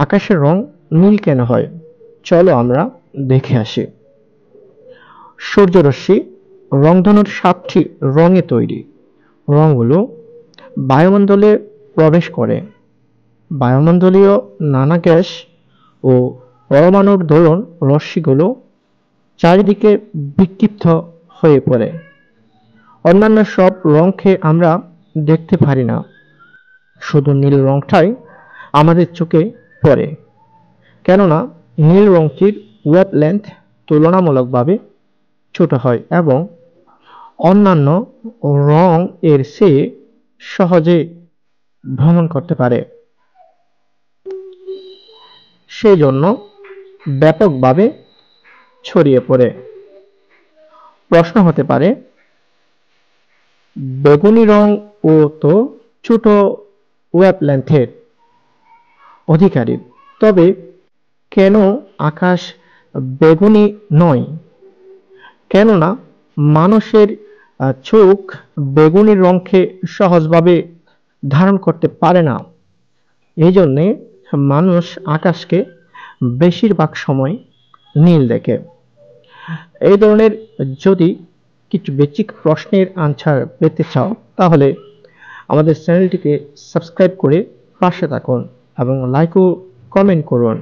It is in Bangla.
আকাশের রং নীল কেন হয়? চলো আমরা দেখে আসি। সূর্যরশ্মি রংধনুর 7টি রঙে তৈরি। রঙগুলো বায়ুমণ্ডলে প্রবেশ করে। বায়ুমণ্ডলীয় নানা গ্যাস ও পরমাণুর দরুন রশ্মিগুলো চারিদিকে বিক্ষিপ্ত হয়ে পড়ে। অন্যান্য সব রঙকে আমরা দেখতে পারি না, শুধু নীল রংটাই আমাদের চোখে পড়ে, কেননা নীল রঙটির ওয়েভলেন্থ তুলনামূলকভাবে ছোট হয় এবং অন্যান্য রং এর চেয়ে সহজে ভ্রমণ করতে পারে। সেই জন্য ব্যাপকভাবে ছড়িয়ে পড়ে। প্রশ্ন হতে পারে, বেগুনি রং ও তো ছোট ওয়েভলেন্থের অধিকারী, তবে কেন আকাশ বেগুনি নয়? কেননা মানুষের চোখ বেগুনি রঙকে সহজভাবে ধারণ করতে পারে না। এই জন্যে মানুষ আকাশকে বেশিরভাগ সময় নীল দেখে। এই ধরনের যদি কিছু বেসিক প্রশ্নের আনসার পেতে চাও, তাহলে আমাদের চ্যানেলটিকে সাবস্ক্রাইব করে পাশে থাকুন এবং লাইক ও কমেন্ট করুন।